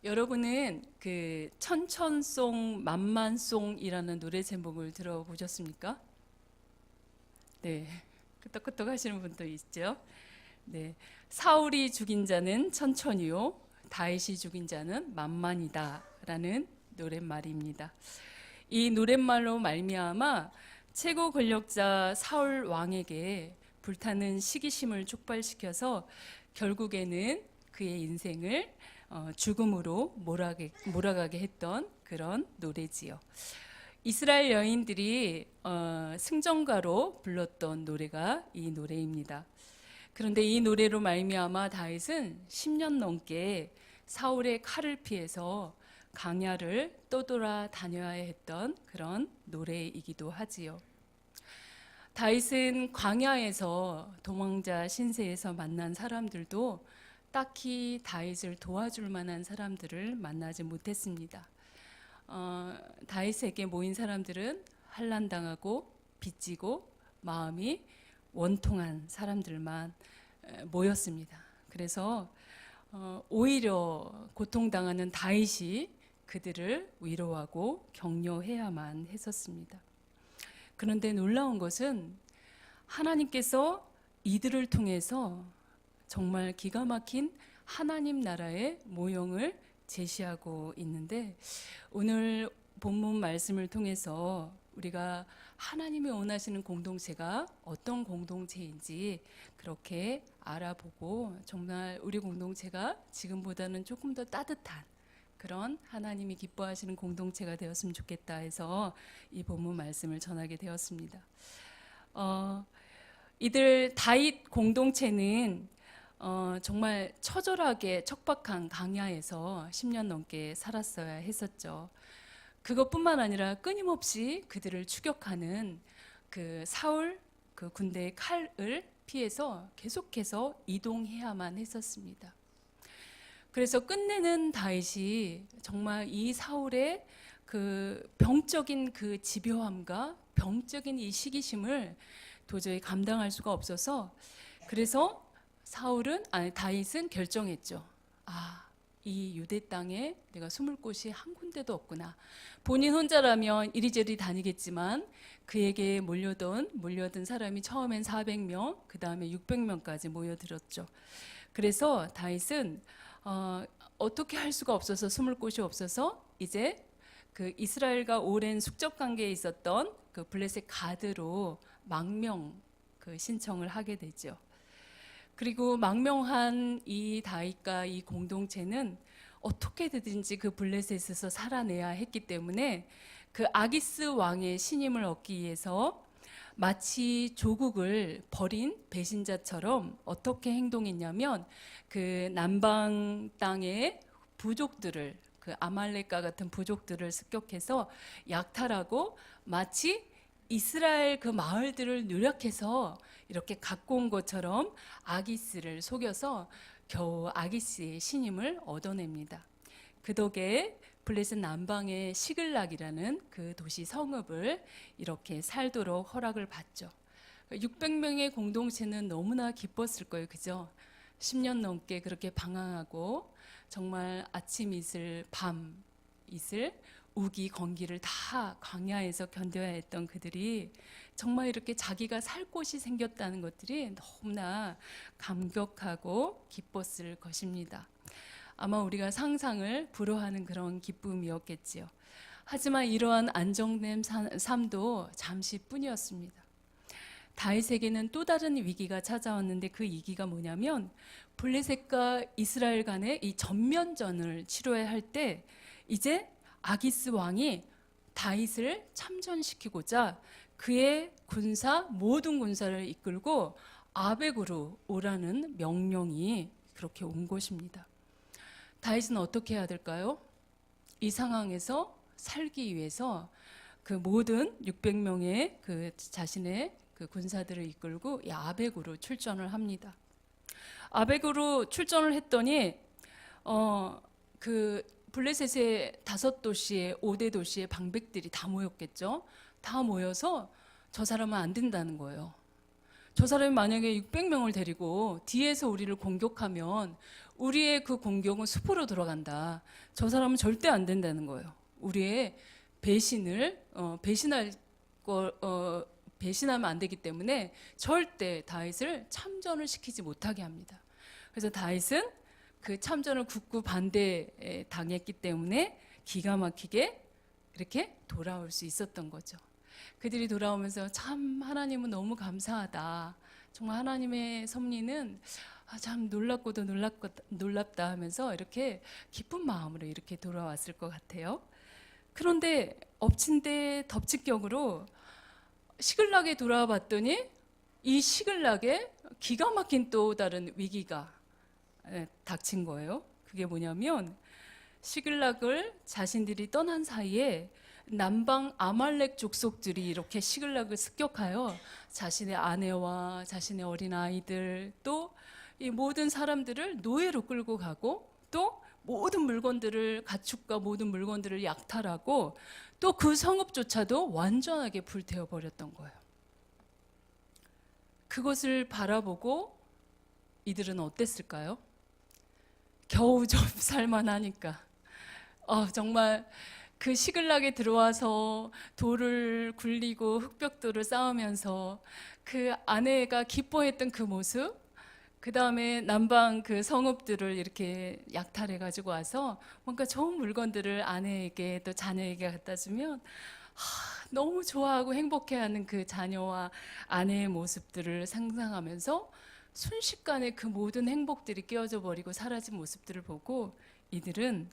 여러분은 그 천천송 만만송이라는 노래 제목을 들어보셨습니까? 네, 끄떡끄떡 하시는 분도 있죠. 네, 사울이 죽인 자는 천천히요, 다윗이 죽인 자는 만만이다라는 노랫말입니다. 이 노랫말로 말미암아 최고 권력자 사울 왕에게 불타는 시기심을 촉발시켜서 결국에는 그의 인생을 죽음으로 몰아가게 했던 그런 노래지요. 이스라엘 여인들이 승전가로 불렀던 노래가 이 노래입니다. 그런데 이 노래로 말미암아 다윗은 10년 넘게 사울의 칼을 피해서 광야를 떠돌아 다녀야 했던 그런 노래이기도 하지요. 다윗은 광야에서 도망자 신세에서 만난 사람들도 딱히 다윗을 도와줄 만한 사람들을 만나지 못했습니다. 다윗에게 모인 사람들은 환난당하고 빚지고 마음이 원통한 사람들만 모였습니다. 그래서 오히려 고통당하는 다윗이 그들을 위로하고 격려해야만 했었습니다. 그런데 놀라운 것은 하나님께서 이들을 통해서 정말 기가 막힌 하나님 나라의 모형을 제시하고 있는데, 오늘 본문 말씀을 통해서 우리가 하나님이 원하시는 공동체가 어떤 공동체인지 그렇게 알아보고 정말 우리 공동체가 지금보다는 조금 더 따뜻한 그런 하나님이 기뻐하시는 공동체가 되었으면 좋겠다 해서 이 본문 말씀을 전하게 되었습니다. 이들 다윗 공동체는 정말 처절하게 척박한 광야에서 10년 넘게 살았어야 했었죠. 그것뿐만 아니라 끊임없이 그들을 추격하는 그 사울 그 군대의 칼을 피해서 계속해서 이동해야만 했었습니다. 그래서 끝내는 다윗이 정말 이 사울의 그 병적인 그 집요함과 병적인 이 시기심을 도저히 감당할 수가 없어서, 그래서 다윗은 결정했죠. 이 유대 땅에 내가 숨을 곳이 한 군데도 없구나. 본인 혼자라면 이리저리 다니겠지만 그에게 몰려든 사람이 처음엔 400명, 그 다음에 600명까지 모여들었죠. 그래서 다윗은 어떻게 할 수가 없어서, 숨을 곳이 없어서 이제 그 이스라엘과 오랜 숙적 관계에 있었던 그 블레셋 가드로 망명 그 신청을 하게 되죠. 그리고 망명한 이 다윗과 이 공동체는 어떻게든지 그 블레셋에서 살아내야 했기 때문에 그 아기스 왕의 신임을 얻기 위해서 마치 조국을 버린 배신자처럼 어떻게 행동했냐면, 그 남방 땅의 부족들을, 그 아말렉과 같은 부족들을 습격해서 약탈하고 마치 이스라엘 그 마을들을 노력해서 이렇게 갖고 온 것처럼 아기스를 속여서 겨우 아기스의 신임을 얻어냅니다. 그 덕에 블레셋 남방의 시글락이라는 그 도시 성읍을 이렇게 살도록 허락을 받죠. 600명의 공동체는 너무나 기뻤을 거예요. 그죠? 10년 넘게 그렇게 방황하고 정말 아침 이슬, 밤 이슬, 우기, 건기를 다 광야에서 견뎌야 했던 그들이 정말 이렇게 자기가 살 곳이 생겼다는 것들이 너무나 감격하고 기뻤을 것입니다. 아마 우리가 상상을 불허하는 그런 기쁨이었겠지요. 하지만 이러한 안정된 삶도 잠시뿐이었습니다. 다윗에게는 또 다른 위기가 찾아왔는데, 그 위기가 뭐냐면 블레셋과 이스라엘 간의 이 전면전을 치러야 할 때 이제 아기스 왕이 다윗을 참전시키고자 그의 모든 군사를 이끌고 아벡으로 오라는 명령이 그렇게 온 것입니다. 다윗은 어떻게 해야 될까요? 이 상황에서 살기 위해서 그 모든 600명의 그 자신의 그 군사들을 이끌고 이 아벡으로 출전을 합니다. 아벡으로 출전을 했더니 그 블레셋의 5도시의 5대 도시의 방백들이 다 모였겠죠. 다 모여서 저 사람은 안 된다는 거예요. 저 사람이 만약에 600명을 데리고 뒤에서 우리를 공격하면 우리의 그 공격은 숲으로 들어간다. 저 사람은 절대 안 된다는 거예요. 우리의 배신을 배신하면 안 되기 때문에 절대 다윗을 참전을 시키지 못하게 합니다. 그래서 다윗은 그 참전을 굳고 반대 당했기 때문에 기가 막히게 이렇게 돌아올 수 있었던 거죠. 그들이 돌아오면서 참 하나님은 너무 감사하다. 정말 하나님의 섭리는 참 놀랍고도 놀랍다 하면서 이렇게 기쁜 마음으로 이렇게 돌아왔을 것 같아요. 그런데 엎친 데 덮치격으로 시글락에 돌아와 봤더니 이 시글락에 기가 막힌 또 다른 위기가 닥친 거예요. 그게 뭐냐면 시글락을 자신들이 떠난 사이에 남방 아말렉 족속들이 이렇게 시글락을 습격하여 자신의 아내와 자신의 어린 아이들 또 이 모든 사람들을 노예로 끌고 가고 또 모든 물건들을 가축과 모든 물건들을 약탈하고 또 그 성읍조차도 완전하게 불태워 버렸던 거예요. 그것을 바라보고 이들은 어땠을까요? 겨우 좀 살만하니까 정말 그 시글락에 들어와서 돌을 굴리고 흙벽돌을 쌓으면서 그 아내가 기뻐했던 그 모습, 그 다음에 남방 그 성읍들을 이렇게 약탈해 가지고 와서 뭔가 좋은 물건들을 아내에게 또 자녀에게 갖다 주면 너무 좋아하고 행복해하는 그 자녀와 아내의 모습들을 상상하면서 순식간에 그 모든 행복들이 깨어져 버리고 사라진 모습들을 보고 이들은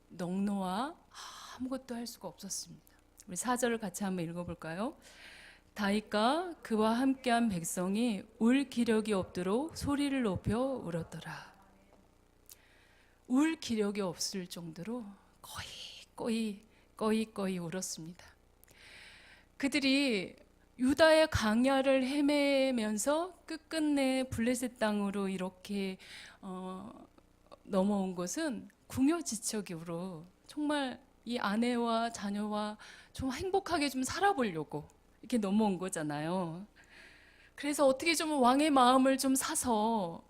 넉노와 아무것도 할 수가 없었습니다. 우리 4절을 같이 한번 읽어볼까요? 다윗과 그와 함께한 백성이 울 기력이 없도록 소리를 높여 울었더라. 울 기력이 없을 정도로 거의 울었습니다. 그들이 유다의 광야를 헤매면서 끝끝내 블레셋 땅으로 이렇게 넘어온 것은 궁여지책으로 정말 이 아내와 자녀와 좀 행복하게 좀 살아보려고 이렇게 넘어온 거잖아요. 그래서 어떻게 좀 왕의 마음을 좀 사서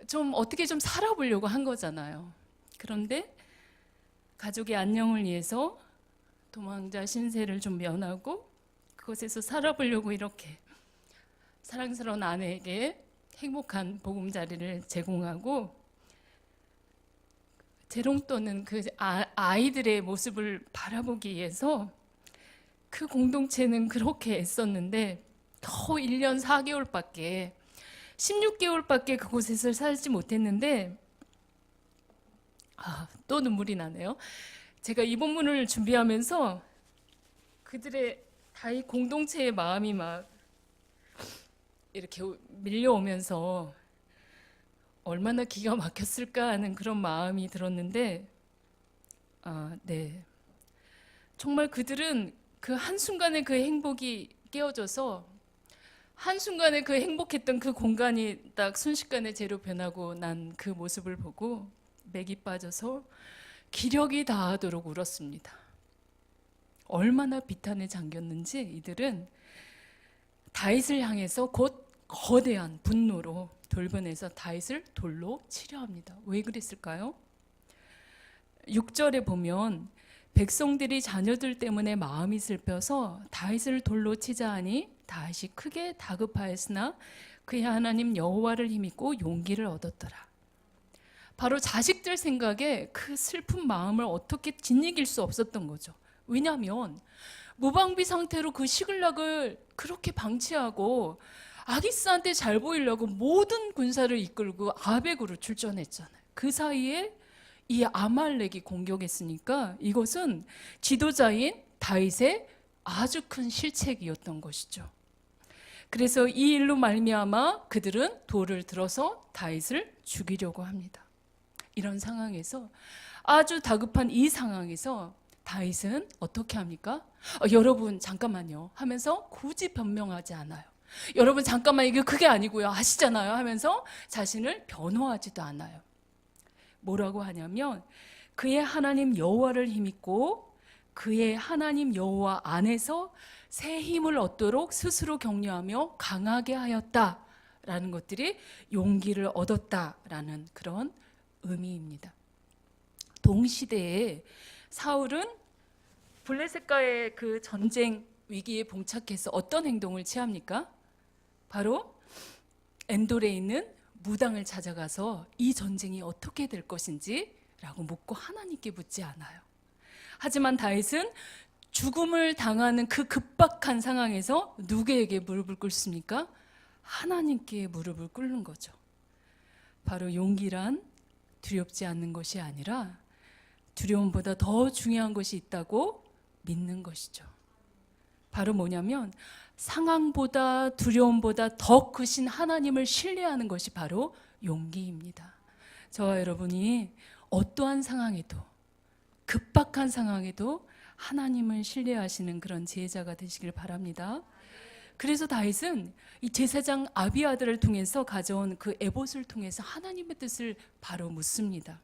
좀 어떻게 좀 살아보려고 한 거잖아요. 그런데 가족의 안녕을 위해서 도망자 신세를 좀 면하고 그곳에서 살아보려고 이렇게 사랑스러운 아내에게 행복한 보금자리를 제공하고 재롱 떠는 그 아이들의 모습을 바라보기 위해서 그 공동체는 그렇게 애썼는데 겨우 1년 4개월밖에 16개월밖에 그곳에서 살지 못했는데 또 눈물이 나네요. 제가 이 본문을 준비하면서 그들의 다윗 공동체의 마음이 막 이렇게 밀려오면서 얼마나 기가 막혔을까 하는 그런 마음이 들었는데 네. 정말 그들은 그 한순간에 그 행복이 깨어져서 한순간에 그 행복했던 그 공간이 딱 순식간에 재로 변하고 난 그 모습을 보고 맥이 빠져서 기력이 다하도록 울었습니다. 얼마나 비탄에 잠겼는지 이들은 다윗을 향해서 곧 거대한 분노로 돌변해서 다윗을 돌로 치려 합니다. 왜 그랬을까요? 6절에 보면 백성들이 자녀들 때문에 마음이 슬퍼서 다윗을 돌로 치자 하니 다윗이 크게 다급하였으나 그의 하나님 여호와를 힘입고 용기를 얻었더라. 바로 자식들 생각에 그 슬픈 마음을 어떻게 짓이길 수 없었던 거죠. 왜냐하면 무방비 상태로 그 시글락을 그렇게 방치하고 아기스한테 잘 보이려고 모든 군사를 이끌고 아벡으로 출전했잖아요. 그 사이에 이 아말렉이 공격했으니까 이것은 지도자인 다윗의 아주 큰 실책이었던 것이죠. 그래서 이 일로 말미암아 그들은 돌을 들어서 다윗을 죽이려고 합니다. 이런 상황에서 아주 다급한 이 상황에서 다윗은 어떻게 합니까? 여러분 잠깐만요 하면서 굳이 변명하지 않아요. 여러분 잠깐만 이게 그게 아니고요 아시잖아요 하면서 자신을 변호하지도 않아요. 뭐라고 하냐면 그의 하나님 여호와를 힘입고 그의 하나님 여호와 안에서 새 힘을 얻도록 스스로 격려하며 강하게 하였다라는 것들이 용기를 얻었다라는 그런 의미입니다. 동시대에 사울은 블레셋과의 그 전쟁 위기에 봉착해서 어떤 행동을 취합니까? 바로 엔돌에 있는 무당을 찾아가서 이 전쟁이 어떻게 될 것인지 라고 묻고 하나님께 묻지 않아요. 하지만 다윗은 죽음을 당하는 그 급박한 상황에서 누구에게 무릎을 꿇습니까? 하나님께 무릎을 꿇는 거죠. 바로 용기란 두렵지 않는 것이 아니라 두려움보다 더 중요한 것이 있다고 믿는 것이죠. 바로 뭐냐면 상황보다 두려움보다 더 크신 하나님을 신뢰하는 것이 바로 용기입니다. 저와 여러분이 어떠한 상황에도, 급박한 상황에도 하나님을 신뢰하시는 그런 제자가 되시길 바랍니다. 그래서 다윗은 이 제사장 아비아들을 통해서 가져온 그 에봇을 통해서 하나님의 뜻을 바로 묻습니다.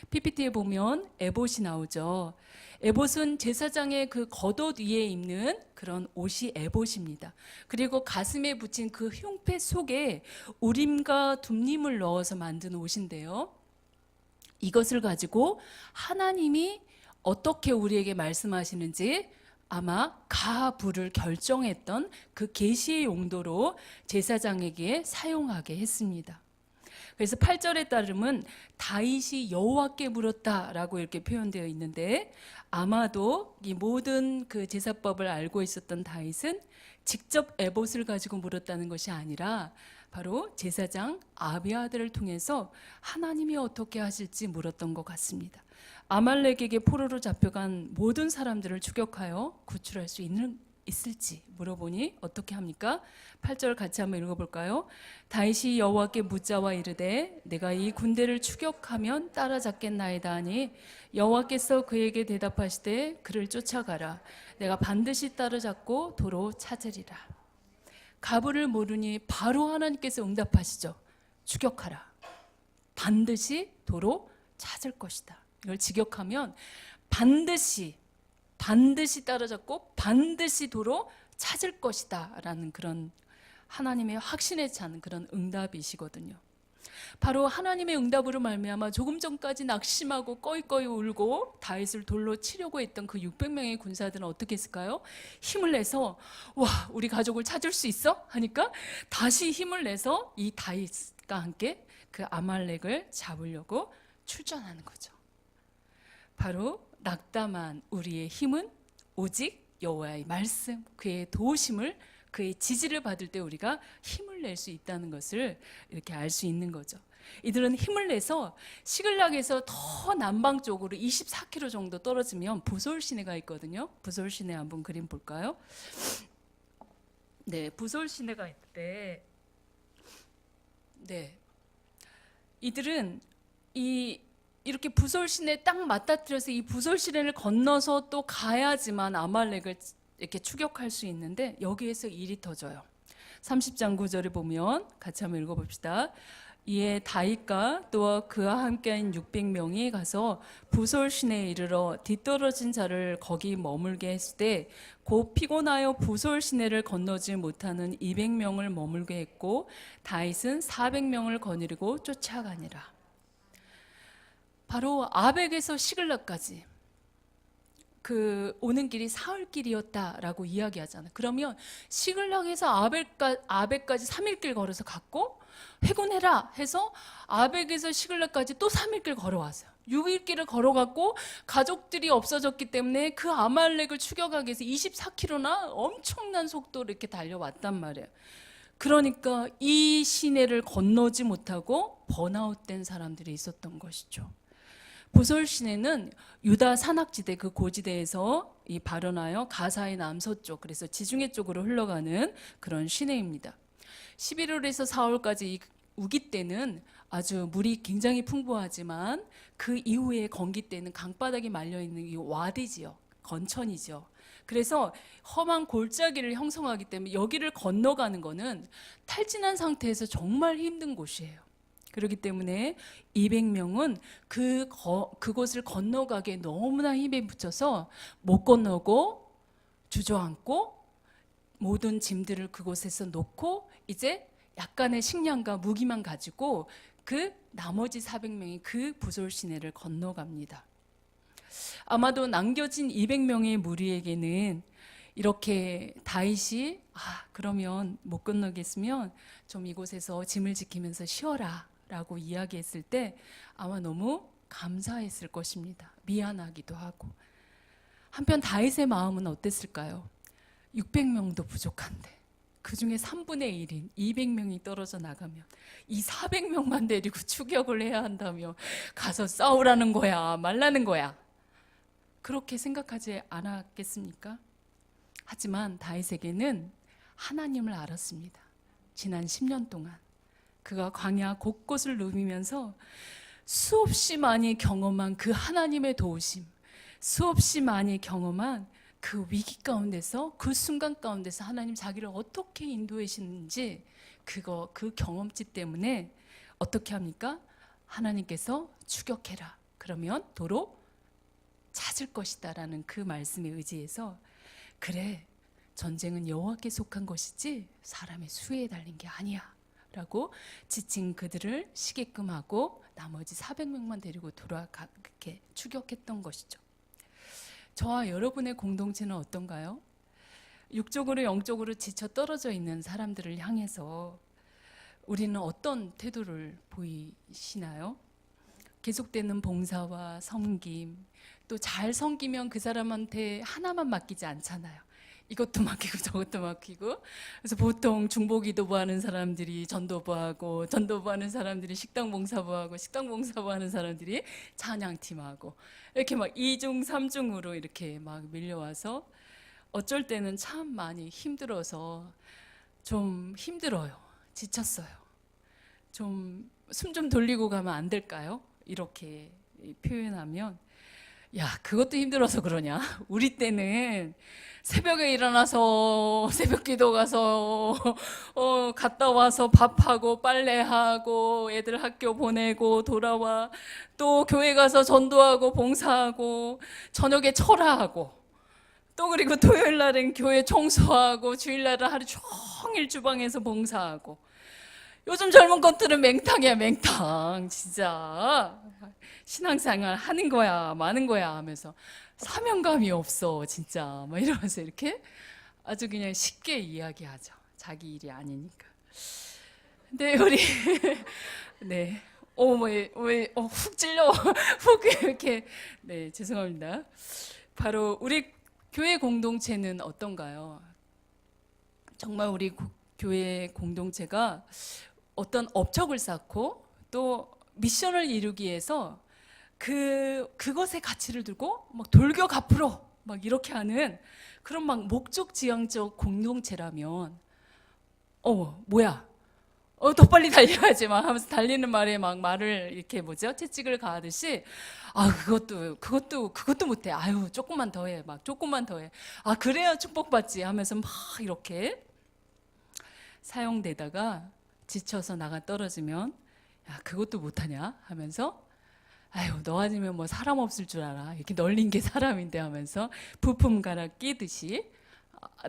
PPT에 보면 에봇이 나오죠. 에봇은 제사장의 그 겉옷 위에 입는 그런 옷이 에봇입니다. 그리고 가슴에 붙인 그 흉패 속에 우림과 둠림을 넣어서 만든 옷인데요. 이것을 가지고 하나님이 어떻게 우리에게 말씀하시는지 아마 가불을 결정했던 그 계시의 용도로 제사장에게 사용하게 했습니다. 그래서 8절에 따르면 다윗이 여호와께 물었다라고 이렇게 표현되어 있는데 아마도 이 모든 그 제사법을 알고 있었던 다윗은 직접 에봇을 가지고 물었다는 것이 아니라 바로 제사장 아비아들을 통해서 하나님이 어떻게 하실지 물었던 것 같습니다. 아말렉에게 포로로 잡혀간 모든 사람들을 추격하여 구출할 수 있을지 물어보니 어떻게 합니까? 8절 같이 한번 읽어볼까요? 다윗이 여호와께 묻자와 이르되 내가 이 군대를 추격하면 따라잡겠나이다 하니 여호와께서 그에게 대답하시되 그를 쫓아가라. 내가 반드시 따라잡고 도로 찾으리라. 가불을 모르니 바로 하나님께서 응답하시죠. 추격하라. 반드시 도로 찾을 것이다. 이걸 직역하면 반드시 따라잡고 반드시 도로 찾을 것이다 라는 그런 하나님의 확신에 찬 그런 응답이시거든요. 바로 하나님의 응답으로 말미암아 조금 전까지 낙심하고 꺼이꺼이 울고 다윗을 돌로 치려고 했던 그 600명의 군사들은 어떻게 했을까요? 힘을 내서 와 우리 가족을 찾을 수 있어? 하니까 다시 힘을 내서 이 다윗과 함께 그 아말렉을 잡으려고 출전하는 거죠. 바로 낙담한 우리의 힘은 오직 여호와의 말씀, 그의 도우심을, 그의 지지를 받을 때 우리가 힘을 낼 수 있다는 것을 이렇게 알 수 있는 거죠. 이들은 힘을 내서 시글락에서 더 남방 쪽으로 24km 정도 떨어지면 부솔 시내가 있거든요. 부솔 시내 한번 그림 볼까요? 네, 부솔 시내가 있대. 네, 이들은 이렇게 부솔 시내에 딱 맞닥뜨려서 이 부솔 시내를 건너서 또 가야지만 아말렉을 이렇게 추격할 수 있는데 여기에서 일이 터져요. 30장 9절을 보면 같이 한번 읽어봅시다. 이에 다윗과 또 그와 함께한 600명이 가서 부솔 시내에 이르러 뒤떨어진 자를 거기 머물게 했을 때 곧 피곤하여 부솔 시내를 건너지 못하는 200명을 머물게 했고 다윗은 400명을 거느리고 쫓아가니라. 바로 아벡에서 시글락까지 그 오는 길이 사흘길이었다라고 이야기하잖아요. 그러면 시글락에서 아벡까지 3일길 걸어서 갔고 회군해라 해서 아벡에서 시글락까지 또 3일길 걸어왔어요. 6일길을 걸어갔고 가족들이 없어졌기 때문에 그 아말렉을 추격하기 위해서 24km나 엄청난 속도로 이렇게 달려왔단 말이에요. 그러니까 이 시내를 건너지 못하고 번아웃된 사람들이 있었던 것이죠. 부솔 시내는 유다 산악지대 그 고지대에서 이 발원하여 가사의 남서쪽, 그래서 지중해 쪽으로 흘러가는 그런 시내입니다. 11월에서 4월까지 이 우기 때는 아주 물이 굉장히 풍부하지만 그 이후에 건기 때는 강바닥이 말려 있는 이 와디지요, 건천이죠. 그래서 험한 골짜기를 형성하기 때문에 여기를 건너가는 거는 탈진한 상태에서 정말 힘든 곳이에요. 그렇기 때문에 200명은 그곳을 건너가기에 너무나 힘에 붙여서 못 건너고 주저앉고 모든 짐들을 그곳에서 놓고 이제 약간의 식량과 무기만 가지고 그 나머지 400명이 그 부솔 시내를 건너갑니다. 아마도 남겨진 200명의 무리에게는 이렇게 다윗이 그러면 못 건너겠으면 좀 이곳에서 짐을 지키면서 쉬어라 라고 이야기했을 때 아마 너무 감사했을 것입니다. 미안하기도 하고. 한편 다윗의 마음은 어땠을까요? 600명도 부족한데 그 중에 3분의 1인 200명이 떨어져 나가면 이 400명만 데리고 추격을 해야 한다며 가서 싸우라는 거야, 말라는 거야. 그렇게 생각하지 않았겠습니까? 하지만 다윗에게는 하나님을 알았습니다. 지난 10년 동안 그가 광야 곳곳을 누비면서 수없이 많이 경험한 그 하나님의 도우심, 수없이 많이 경험한 그 위기 가운데서, 그 순간 가운데서 하나님 자기를 어떻게 인도하시는지 그 경험치 때문에 어떻게 합니까? 하나님께서 추격해라. 그러면 도로 찾을 것이다 라는 그 말씀에 의지해서 그래, 전쟁은 여호와께 속한 것이지 사람의 수에 달린 게 아니야 라고 지친 그들을 쉬게끔 하고 나머지 400명만 데리고 그렇게 추격했던 것이죠. 저와 여러분의 공동체는 어떤가요? 육적으로 영적으로 지쳐 떨어져 있는 사람들을 향해서 우리는 어떤 태도를 보이시나요? 계속되는 봉사와 섬김, 또 잘 섬기면 그 사람한테 하나만 맡기지 않잖아요. 이것도 맡기고 저것도 맡기고. 그래서 보통 중보기도부 하는 사람들이 전도부하고, 전도부 하는 사람들이 식당봉사부하고, 식당봉사부 하는 사람들이 찬양팀하고, 이렇게 막 2중 3중으로 이렇게 막 밀려와서 어쩔 때는 참 많이 힘들어서 좀 힘들어요. 지쳤어요. 좀 숨 좀 돌리고 가면 안 될까요? 이렇게 표현하면 야, 그것도 힘들어서 그러냐? 우리 때는 새벽에 일어나서 새벽 기도 가서 갔다 와서 밥하고 빨래하고 애들 학교 보내고 돌아와 또 교회 가서 전도하고 봉사하고 저녁에 철화하고 또 그리고 토요일 날은 교회 청소하고 주일 날은 하루 종일 주방에서 봉사하고 요즘 젊은 것들은 맹탕이야, 맹탕. 진짜 신앙생활 하는 거야, 마는 거야 하면서 사명감이 없어, 진짜. 막 이러면서 이렇게 아주 그냥 쉽게 이야기하죠. 자기 일이 아니니까. 근데 우리 네, 훅 찔려, 훅 이렇게 네, 죄송합니다. 바로 우리 교회 공동체는 어떤가요? 정말 우리 교회 공동체가 어떤 업적을 쌓고 또 미션을 이루기 위해서 그것의 가치를 두고 막 돌격 앞으로 막 이렇게 하는 그런 막 목적지향적 공동체라면 뭐야 더 빨리 달려야지 막 하면서 달리는 말에 막 말을 이렇게 채찍을 가하듯이 그것도 못해 아유 조금만 더 해 막 조금만 더 해 그래야 축복받지 하면서 막 이렇게 사용되다가 지쳐서 나가 떨어지면 야 그것도 못하냐 하면서 아유 너 아니면 뭐 사람 없을 줄 알아 이렇게 널린 게 사람인데 하면서 부품 갈아 끼듯이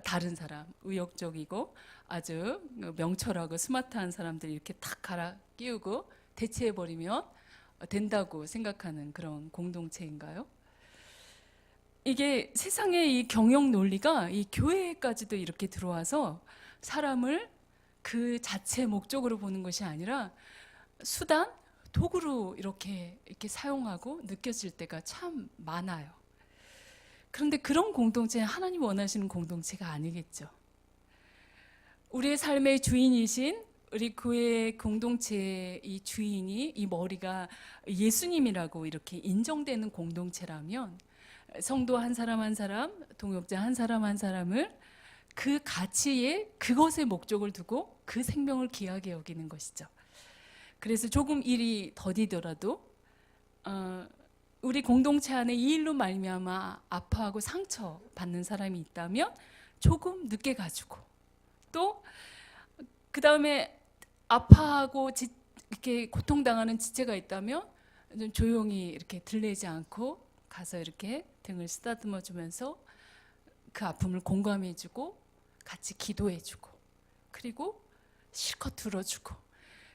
다른 사람 의욕적이고 아주 명철하고 스마트한 사람들 이렇게 탁 갈아 끼우고 대체해버리면 된다고 생각하는 그런 공동체인가요? 이게 세상의 이 경영 논리가 이 교회까지도 이렇게 들어와서 사람을 그 자체 목적으로 보는 것이 아니라 수단, 도구로 이렇게 사용하고 느껴질 때가 참 많아요. 그런데 그런 공동체는 하나님 원하시는 공동체가 아니겠죠. 우리의 삶의 주인이신 우리 교회 공동체의 이 주인이 이 머리가 예수님이라고 이렇게 인정되는 공동체라면 성도 한 사람 한 사람, 동역자 한 사람 한 사람을 그 가치에 그것의 목적을 두고 그 생명을 귀하게 여기는 것이죠. 그래서 조금 일이 더디더라도 우리 공동체 안에 이 일로 말미암아 아파하고 상처 받는 사람이 있다면 조금 늦게 가지고 또 그 다음에 아파하고 이렇게 고통당하는 지체가 있다면 좀 조용히 이렇게 들리지 않고 가서 이렇게 등을 쓰다듬어 주면서 그 아픔을 공감해주고 같이 기도해주고, 그리고 실컷 들어주고,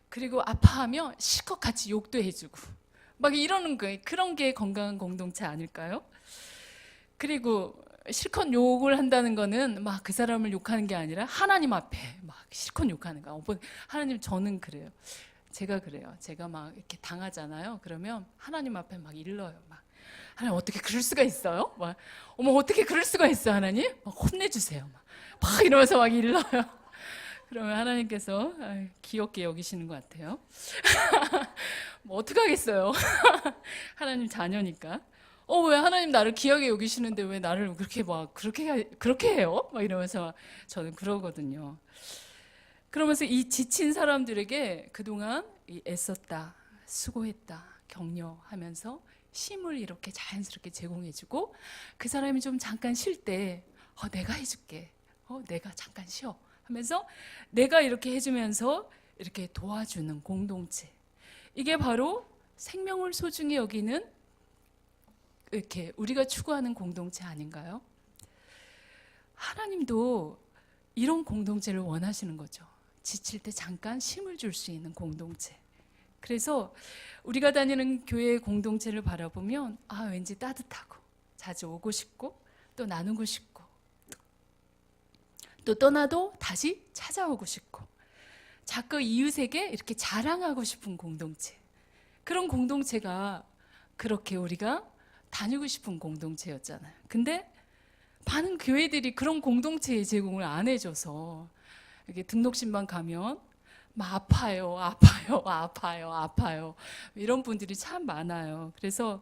그리고 아파하면 실컷 같이 욕도 해주고 막 이러는 거예요. 그런 게 건강한 공동체 아닐까요? 그리고 실컷 욕을 한다는 거는 막 그 사람을 욕하는 게 아니라 하나님 앞에 막 실컷 욕하는 거야. 하나님, 저는 그래요. 제가 그래요. 제가 막 이렇게 당하잖아요. 그러면 하나님 앞에 막 일러요. 막 하나님, 어떻게 그럴 수가 있어요? 막 어머, 어떻게 그럴 수가 있어, 하나님? 막 혼내주세요. 막 이러면서 막 일러요. 그러면 하나님께서 귀엽게 여기시는 것 같아요. 뭐 어떡하겠어요. 하나님 자녀니까. 왜 하나님 나를 귀하게 여기시는데 왜 나를 그렇게 막 그렇게 해요? 막 이러면서 저는 그러거든요. 그러면서 이 지친 사람들에게 그동안 애썼다, 수고했다, 격려하면서 힘을 이렇게 자연스럽게 제공해주고, 그 사람이 좀 잠깐 쉴 때 내가 해줄게, 내가 잠깐 쉬어 하면서 내가 이렇게 해주면서 이렇게 도와주는 공동체, 이게 바로 생명을 소중히 여기는 이렇게 우리가 추구하는 공동체 아닌가요? 하나님도 이런 공동체를 원하시는 거죠. 지칠 때 잠깐 힘을 줄 수 있는 공동체. 그래서 우리가 다니는 교회 공동체를 바라보면 왠지 따뜻하고 자주 오고 싶고 또 나누고 싶고 또 떠나도 다시 찾아오고 싶고 자꾸 이웃에게 이렇게 자랑하고 싶은 공동체, 그런 공동체가 그렇게 우리가 다니고 싶은 공동체였잖아요. 근데 많은 교회들이 그런 공동체의 제공을 안 해줘서 이렇게 등록신방 가면 막 아파요 이런 분들이 참 많아요. 그래서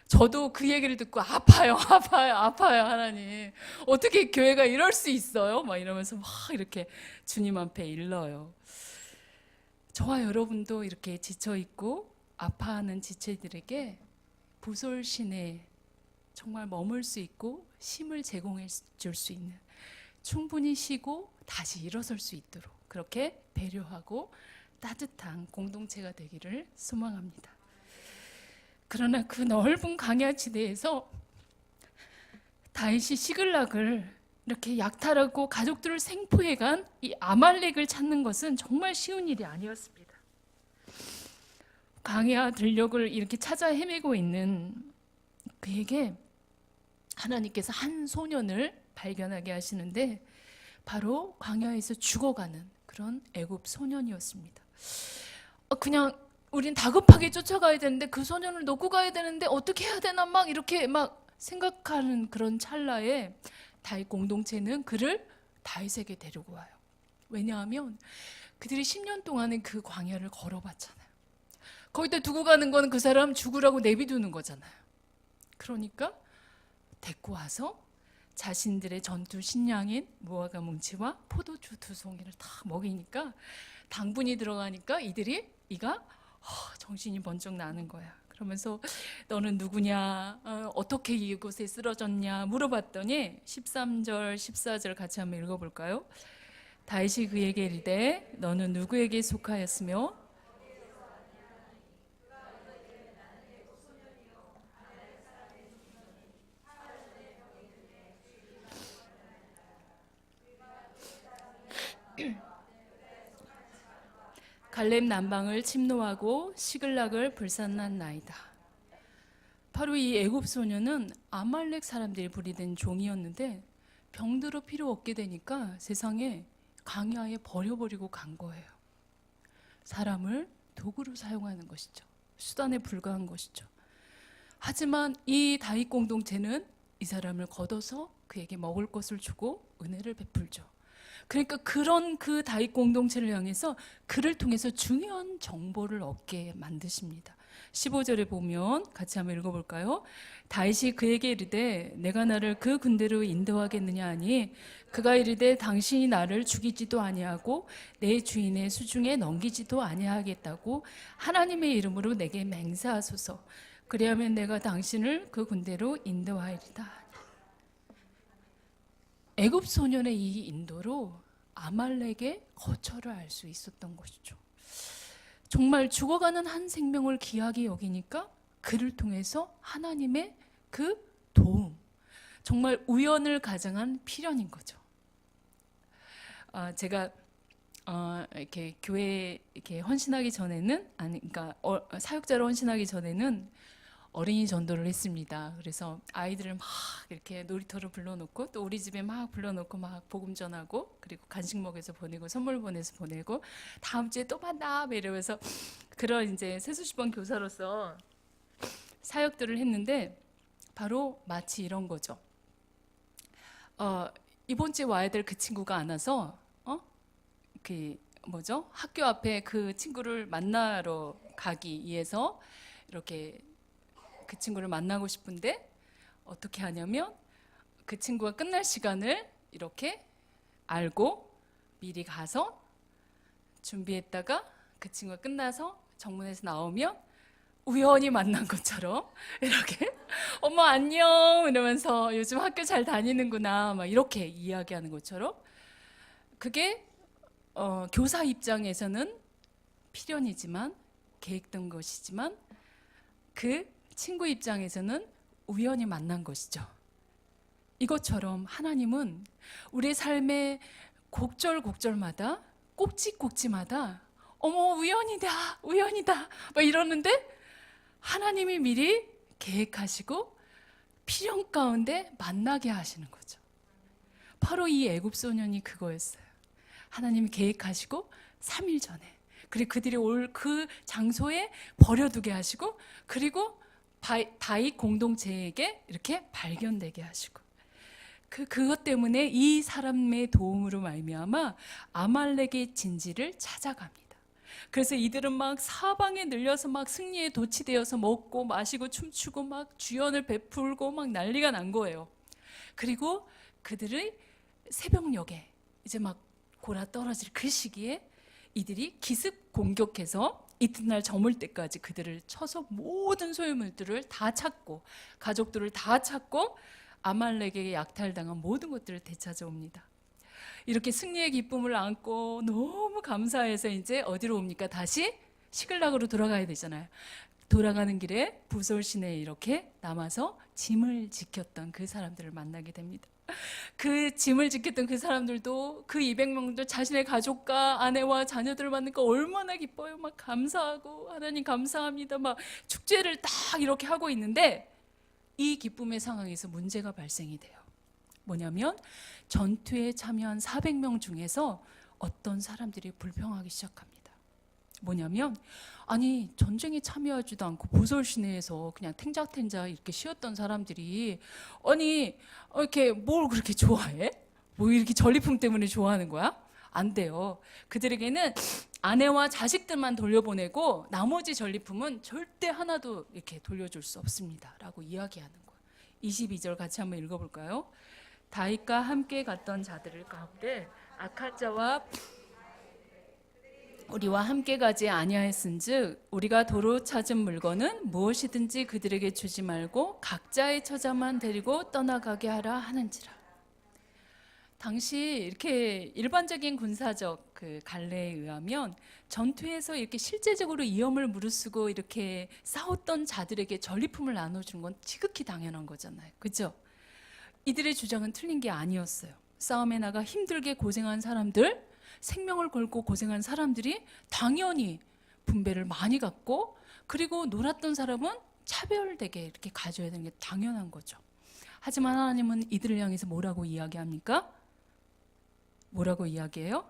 저도 그 얘기를 듣고 아파요 하나님, 어떻게 교회가 이럴 수 있어요? 막 이러면서 막 이렇게 주님 앞에 일러요. 저와 여러분도 이렇게 지쳐있고 아파하는 지체들에게 부솔신에 정말 머물 수 있고 힘을 제공해 줄 수 있는, 충분히 쉬고 다시 일어설 수 있도록 그렇게 배려하고 따뜻한 공동체가 되기를 소망합니다. 그러나 그 넓은 광야 지대에서 다윗이 시글락을 이렇게 약탈하고 가족들을 생포해간 이 아말렉을 찾는 것은 정말 쉬운 일이 아니었습니다. 광야 들녘을 이렇게 찾아 헤매고 있는 그에게 하나님께서 한 소년을 발견하게 하시는데 바로 광야에서 죽어가는 그런 애굽 소년이었습니다. 그냥 우린 다급하게 쫓아가야 되는데 그 소년을 놓고 가야 되는데 어떻게 해야 되나 막 이렇게 막 생각하는 그런 찰나에 다윗 공동체는 그를 다윗에게 데리고 와요. 왜냐하면 그들이 10년 동안은 그 광야를 걸어봤잖아요. 거기다 두고 가는 건 그 사람 죽으라고 내비두는 거잖아요. 그러니까 데리고 와서 자신들의 전투 식량인 무화과 뭉치와 포도주 2송이를 다 먹이니까 당분이 들어가니까 이가 정신이 번쩍 나는 거야. 그러면서 너는 누구냐, 어떻게 이곳에 쓰러졌냐 물어봤더니 13절 14절 같이 한번 읽어볼까요? 다윗이 그에게 이르되 너는 누구에게 속하였으며 갈렙 남방을 침노하고 시글락을 불살난 나이다. 바로 이 애굽 소녀는 아말렉 사람들이 부리던 종이었는데 병들어 필요 없게 되니까 세상에 광야에 버려버리고 간 거예요. 사람을 도구로 사용하는 것이죠. 수단에 불과한 것이죠. 하지만 이 다윗 공동체는 이 사람을 걷어서 그에게 먹을 것을 주고 은혜를 베풀죠. 그러니까 그런 그 다윗 공동체를 향해서 그를 통해서 중요한 정보를 얻게 만드십니다. 15절에 보면 같이 한번 읽어볼까요? 다윗이 그에게 이르되 내가 나를 그 군대로 인도하겠느냐 하니 그가 이르되 당신이 나를 죽이지도 아니하고 내 주인의 수중에 넘기지도 아니하겠다고 하나님의 이름으로 내게 맹세하소서. 그리하면 내가 당신을 그 군대로 인도하리다. 애굽 소년의 이 인도로 아말렉의 거처를 알 수 있었던 것이죠. 정말 죽어가는 한 생명을 귀하게 여기니까 그를 통해서 하나님의 그 도움, 정말 우연을 가장한 필연인 거죠. 제가 이렇게 교회 이렇게 헌신하기 전에는 그러니까 사역자로 헌신하기 전에는 어린이 전도를 했습니다. 그래서 아이들을 막 이렇게 놀이터로 불러놓고 또 우리 집에 막 불러놓고 막 복음 전하고 그리고 간식 먹여서 보내고 선물 보내서 보내고 다음 주에 또 만나 이러면서 그런 이제 세수시번 교사로서 사역들을 했는데 바로 마치 이런 거죠. 이번 주에 와야 될 그 친구가 안 와서 학교 앞에 그 친구를 만나러 가기 위해서 이렇게 그 친구를 만나고 싶은데 어떻게 하냐면 그 친구가 끝날 시간을 이렇게 알고 미리 가서 준비했다가 그 친구가 끝나서 정문에서 나오면 우연히 만난 것처럼 이렇게 어머 안녕 이러면서 요즘 학교 잘 다니는구나 막 이렇게 이야기하는 것처럼 그게 교사 입장에서는 필연이지만 계획된 것이지만 그 친구 입장에서는 우연히 만난 것이죠. 이것처럼 하나님은 우리의 삶의 곡절곡절마다 꼭지꼭지마다 어머 우연이다 우연이다 막 이러는데 하나님이 미리 계획하시고 필연 가운데 만나게 하시는 거죠. 바로 이 애굽 소년이 그거였어요. 하나님이 계획하시고 3일 전에 그리고 그들이 올 그 장소에 버려두게 하시고 그리고 다윗 공동체에게 이렇게 발견되게 하시고 그것 때문에 이 사람의 도움으로 말미암아 아말렉의 진지를 찾아갑니다. 그래서 이들은 막 사방에 늘려서 막 승리에 도취되어서 먹고 마시고 춤추고 막 주연을 베풀고 막 난리가 난 거예요. 그리고 그들의 새벽녘에 이제 막 골아 떨어질 그 시기에 이들이 기습 공격해서 이튿날 저물 때까지 그들을 쳐서 모든 소유물들을 다 찾고 가족들을 다 찾고 아말렉에게 약탈당한 모든 것들을 되찾아옵니다. 이렇게 승리의 기쁨을 안고 너무 감사해서 이제 어디로 옵니까? 다시 시글락으로 돌아가야 되잖아요. 돌아가는 길에 부솔 시내에 이렇게 남아서 짐을 지켰던 그 사람들을 만나게 됩니다. 그 짐을 지켰던 그 사람들도 그 200명들 자신의 가족과 아내와 자녀들을 만나니까 얼마나 기뻐요. 막 감사하고 하나님 감사합니다. 막 축제를 딱 이렇게 하고 있는데 이 기쁨의 상황에서 문제가 발생이 돼요. 뭐냐면 전투에 참여한 400명 중에서 어떤 사람들이 불평하기 시작합니다. 뭐냐면 아니 전쟁에 참여하지도 않고 보솔 시내에서 그냥 탱자탱자 이렇게 쉬었던 사람들이 아니 이렇게 뭘 그렇게 좋아해? 뭐 이렇게 전리품 때문에 좋아하는 거야? 안 돼요. 그들에게는 아내와 자식들만 돌려보내고 나머지 전리품은 절대 하나도 이렇게 돌려줄 수 없습니다 라고 이야기하는 거예요. 22절 같이 한번 읽어볼까요? 다윗과 함께 갔던 자들 가운데 악한 자와 우리와 함께 가지 아니하였은즉 우리가 도로 찾은 물건은 무엇이든지 그들에게 주지 말고 각자의 처자만 데리고 떠나가게 하라 하는지라. 당시 이렇게 일반적인 군사적 그 관례에 의하면 전투에서 이렇게 실제적으로 위험을 무릅쓰고 이렇게 싸웠던 자들에게 전리품을 나눠주는 건 지극히 당연한 거잖아요. 그죠? 이들의 주장은 틀린 게 아니었어요. 싸움에 나가 힘들게 고생한 사람들, 생명을 걸고 고생한 사람들이 당연히 분배를 많이 갖고 그리고 놀았던 사람은 차별되게 이렇게 가져야 되는 게 당연한 거죠. 하지만 하나님은 이들을 향해서 뭐라고 이야기합니까? 뭐라고 이야기해요?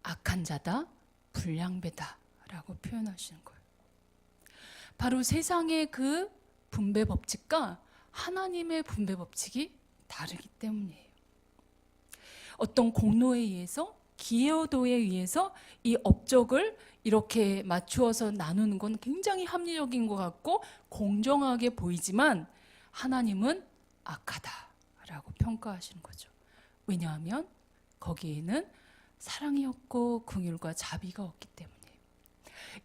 악한 자다, 불량배다 라고 표현하시는 거예요. 바로 세상의 그 분배 법칙과 하나님의 분배 법칙이 다르기 때문이에요. 어떤 공로에 의해서 기여도에 의해서 이 업적을 이렇게 맞추어서 나누는 건 굉장히 합리적인 것 같고 공정하게 보이지만 하나님은 악하다라고 평가하시는 거죠. 왜냐하면 거기에는 사랑이 없고 긍휼과 자비가 없기 때문이에요.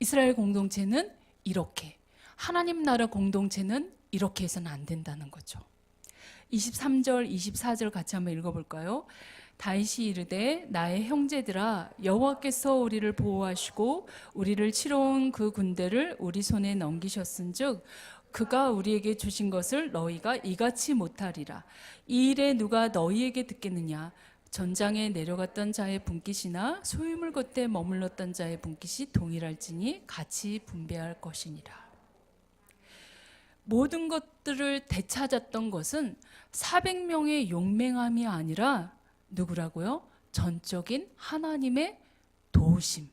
이스라엘 공동체는 이렇게, 하나님 나라 공동체는 이렇게 해서는 안 된다는 거죠. 23절, 24절 같이 한번 읽어볼까요? 다윗이 이르되 나의 형제들아 여호와께서 우리를 보호하시고 우리를 치러 온 그 군대를 우리 손에 넘기셨은즉 그가 우리에게 주신 것을 너희가 이같이 못하리라. 이 일에 누가 너희에게 듣겠느냐? 전장에 내려갔던 자의 분깃이나 소유물 겉에 머물렀던 자의 분깃이 동일할지니 같이 분배할 것이니라. 모든 것들을 되찾았던 것은 400명의 용맹함이 아니라 누구라고요? 전적인 하나님의 도우심.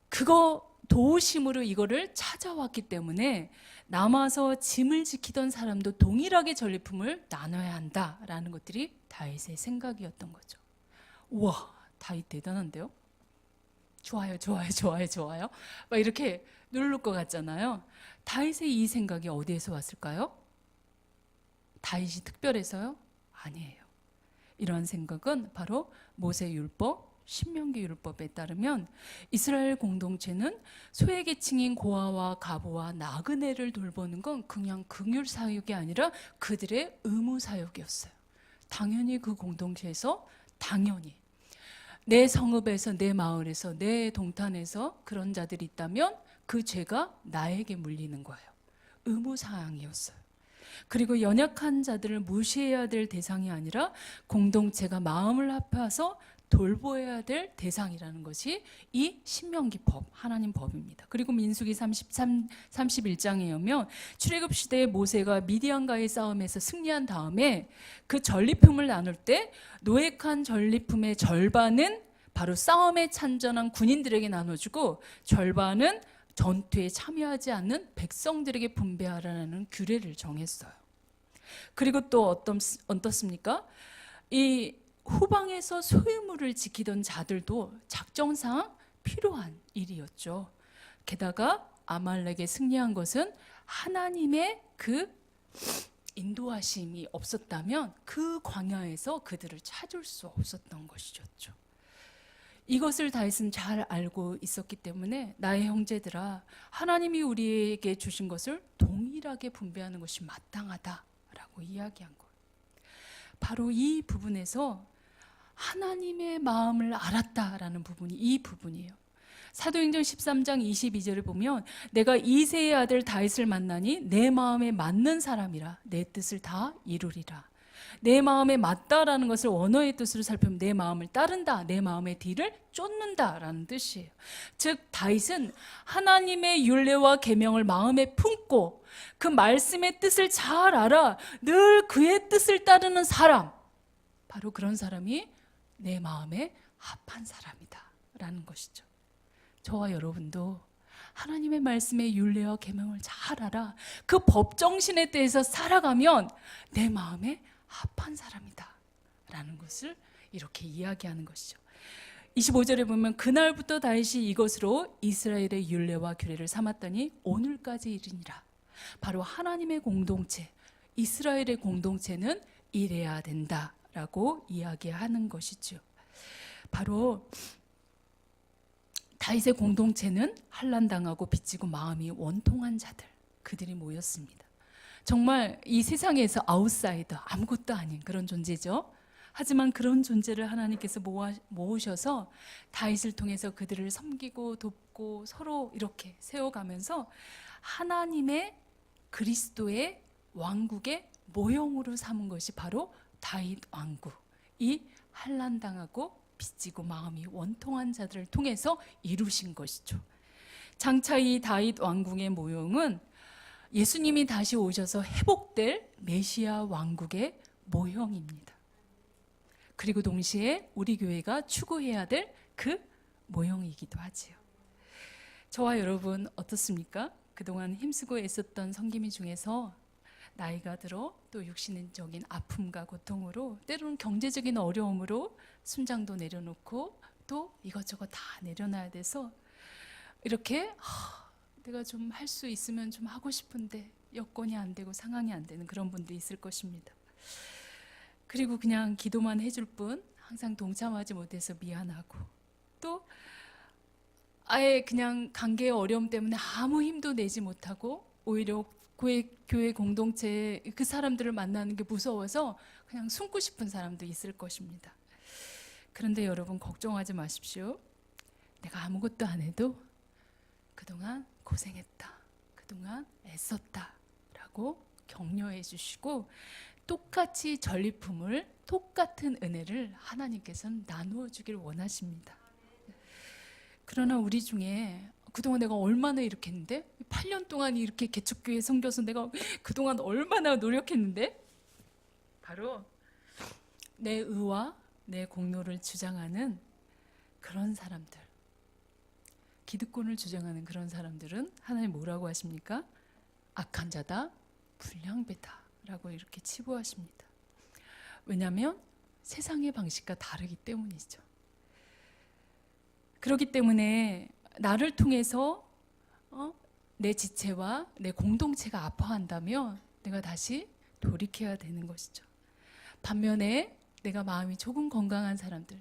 그거 도우심으로 이거를 찾아왔기 때문에 남아서 짐을 지키던 사람도 동일하게 전리품을 나눠야 한다라는 것들이 다윗의 생각이었던 거죠. 우와, 다윗 대단한데요? 좋아요, 좋아요, 좋아요, 좋아요. 막 이렇게 누를 것 같잖아요. 다윗의 이 생각이 어디에서 왔을까요? 다윗이 특별해서요? 아니에요. 이러한 생각은 바로 모세율법, 신명기 율법에 따르면 이스라엘 공동체는 소외계층인 고아와 가부와 나그네를 돌보는 건 그냥 긍휼 사역이 아니라 그들의 의무 사역이었어요. 당연히 그 공동체에서 당연히 내 성읍에서, 내 마을에서, 내 동탄에서 그런 자들이 있다면 그 죄가 나에게 물리는 거예요. 의무사항이었어요. 그리고 연약한 자들을 무시해야 될 대상이 아니라 공동체가 마음을 합해서 돌보아야 될 대상이라는 것이 이 신명기 법, 하나님 법입니다. 그리고 민수기 31장에 오면 출애굽 시대에 모세가 미디안과의 싸움에서 승리한 다음에 그 전리품을 나눌 때 노획한 전리품의 절반은 바로 싸움에 참전한 군인들에게 나눠주고 절반은 전투에 참여하지 않는 백성들에게 분배하라는 규례를 정했어요. 그리고 또 어떻습니까? 이 후방에서 소유물을 지키던 자들도 작정상 필요한 일이었죠. 게다가 아말렉에 승리한 것은 하나님의 그 인도하심이 없었다면 그 광야에서 그들을 찾을 수 없었던 것이었죠. 이것을 다윗은 잘 알고 있었기 때문에 나의 형제들아, 하나님이 우리에게 주신 것을 동일하게 분배하는 것이 마땅하다라고 이야기한 거예요. 바로 이 부분에서 하나님의 마음을 알았다라는 부분이 이 부분이에요. 사도행전 13장 22절을 보면 내가 이새의 아들 다윗을 만나니 내 마음에 맞는 사람이라 내 뜻을 다 이루리라. 내 마음에 맞다라는 것을 원어의 뜻으로 살펴보면 내 마음을 따른다, 내 마음의 뒤를 쫓는다라는 뜻이에요. 즉 다윗은 하나님의 율례와 계명을 마음에 품고 그 말씀의 뜻을 잘 알아 늘 그의 뜻을 따르는 사람, 바로 그런 사람이 내 마음에 합한 사람이다 라는 것이죠. 저와 여러분도 하나님의 말씀의 율례와 계명을 잘 알아 그 법정신에 대해서 살아가면 내 마음에 합한 사람이다 라는 것을 이렇게 이야기하는 것이죠. 25절에 보면 그날부터 다윗이 이것으로 이스라엘의 율례와 규례를 삼았더니 오늘까지 이르니라. 바로 하나님의 공동체, 이스라엘의 공동체는 이래야 된다라고 이야기하는 것이죠. 바로 다윗의 공동체는 환난당하고 빚지고 마음이 원통한 자들, 그들이 모였습니다. 정말 이 세상에서 아웃사이더, 아무것도 아닌 그런 존재죠. 하지만 그런 존재를 하나님께서 모으셔서 다윗을 통해서 그들을 섬기고 돕고 서로 이렇게 세워가면서 하나님의 그리스도의 왕국의 모형으로 삼은 것이 바로 다윗 왕국, 이 환난당하고 빚지고 마음이 원통한 자들을 통해서 이루신 것이죠. 장차 이 다윗 왕국의 모형은 예수님이 다시 오셔서 회복될 메시아 왕국의 모형입니다. 그리고 동시에 우리 교회가 추구해야 될 그 모형이기도 하지요. 저와 여러분 어떻습니까? 그동안 힘쓰고 애썼던 섬김이 중에서 나이가 들어 또 육신적인 아픔과 고통으로 때로는 경제적인 어려움으로 순장도 내려놓고 또 이것저것 다 내려놔야 돼서 이렇게 내가 좀 할 수 있으면 좀 하고 싶은데 여건이 안 되고 상황이 안 되는 그런 분도 있을 것입니다. 그리고 그냥 기도만 해줄 뿐 항상 동참하지 못해서 미안하고 또 아예 그냥 관계의 어려움 때문에 아무 힘도 내지 못하고 오히려 교회 공동체에 그 사람들을 만나는 게 무서워서 그냥 숨고 싶은 사람도 있을 것입니다. 그런데 여러분 걱정하지 마십시오. 내가 아무것도 안 해도 그동안 고생했다, 그동안 애썼다 라고 격려해 주시고 똑같이 전리품을, 똑같은 은혜를 하나님께서는 나누어 주길 원하십니다. 그러나 우리 중에 그동안 내가 얼마나 이렇게 했는데, 8년 동안 이렇게 개척교회 섬겨서 내가 그동안 얼마나 노력했는데, 바로 내 의와 내 공로를 주장하는 그런 사람들, 기득권을 주장하는 그런 사람들은 하나님 뭐라고 하십니까? 악한 자다, 불량배다 라고 이렇게 치부하십니다. 왜냐하면 세상의 방식과 다르기 때문이죠. 그렇기 때문에 나를 통해서 내 지체와 내 공동체가 아파한다면 내가 다시 돌이켜야 되는 것이죠. 반면에 내가 마음이 조금 건강한 사람들,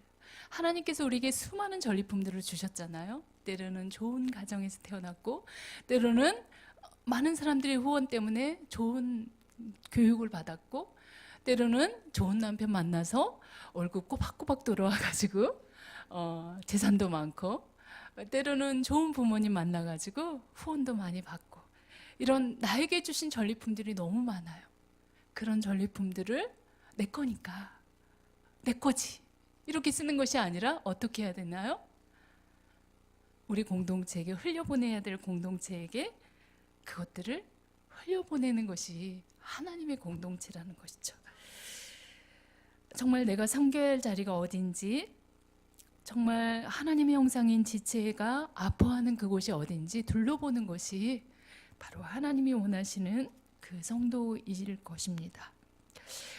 하나님께서 우리에게 수많은 전리품들을 주셨잖아요. 때로는 좋은 가정에서 태어났고, 때로는 많은 사람들의 후원 때문에 좋은 교육을 받았고, 때로는 좋은 남편 만나서 얼굴 꼬박꼬박 돌아와가지고 재산도 많고, 때로는 좋은 부모님 만나가지고 후원도 많이 받고, 이런 나에게 주신 전리품들이 너무 많아요. 그런 전리품들을 내 거니까 내 거지 이렇게 쓰는 것이 아니라 어떻게 해야 되나요? 우리 공동체에게 흘려보내야 될 공동체에게 그것들을 흘려보내는 것이 하나님의 공동체라는 것이죠. 정말 내가 섬겨야 할 자리가 어딘지, 정말 하나님의 형상인 지체가 아파하는 그곳이 어딘지 둘러보는 것이 바로 하나님이 원하시는 그 성도일 것입니다.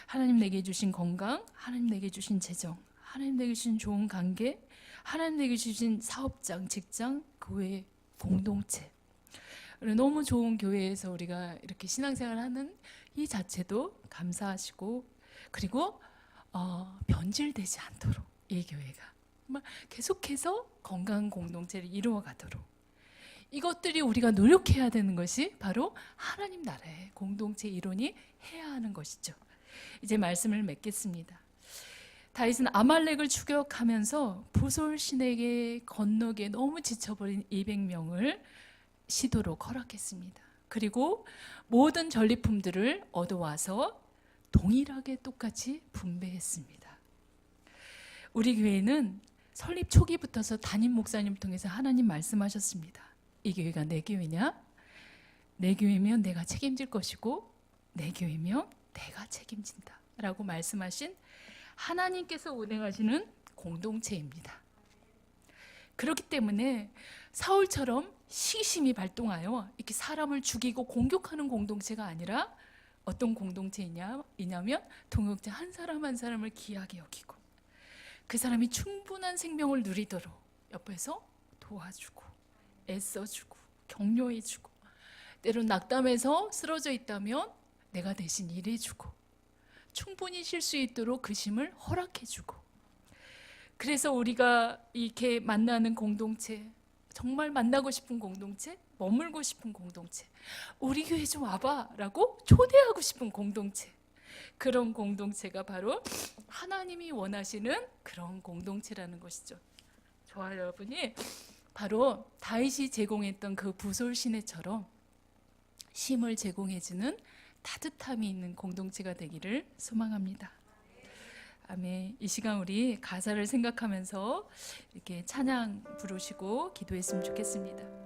하나님 내게 주신 건강, 하나님 내게 주신 재정, 하나님 내게 주신 좋은 관계, 하나님 내게 주신 사업장, 직장, 교회, 공동체, 너무 좋은 교회에서 우리가 이렇게 신앙생활을 하는 이 자체도 감사하시고, 그리고 변질되지 않도록 이 교회가 계속해서 건강한 공동체를 이루어가도록, 이것들이 우리가 노력해야 되는 것이 바로 하나님 나라의 공동체 이론이 해야 하는 것이죠. 이제 말씀을 맺겠습니다. 다윗은 아말렉을 추격하면서 부솔 신에게 건너기에 너무 지쳐버린 200명을 시도록 허락했습니다. 그리고 모든 전리품들을 얻어와서 동일하게 똑같이 분배했습니다. 우리 교회는 설립 초기부터서 담임 목사님 통해서 하나님 말씀하셨습니다. 이 교회가 내 교회냐? 내 교회면 내가 책임질 것이고 내 교회면 내가 책임진다 라고 말씀하신 하나님께서 운행하시는 공동체입니다. 그렇기 때문에 사울처럼 시기심이 발동하여 이렇게 사람을 죽이고 공격하는 공동체가 아니라 어떤 공동체이냐면 동역자 한 사람 한 사람을 귀하게 여기고 그 사람이 충분한 생명을 누리도록 옆에서 도와주고 애써주고 격려해주고, 때론 낙담해서 쓰러져 있다면 내가 대신 일해주고 충분히 쉴 수 있도록 그 쉼을 허락해주고, 그래서 우리가 이렇게 만나는 공동체, 정말 만나고 싶은 공동체, 머물고 싶은 공동체, 우리 교회 좀 와봐 라고 초대하고 싶은 공동체, 그런 공동체가 바로 하나님이 원하시는 그런 공동체라는 것이죠. 저와 여러분이 바로 다윗이 제공했던 그 부솔 시내처럼 쉼을 제공해주는 따뜻함이 있는 공동체가 되기를 소망합니다. 아멘. 이 시간 우리 가사를 생각하면서 이렇게 찬양 부르시고 기도했으면 좋겠습니다.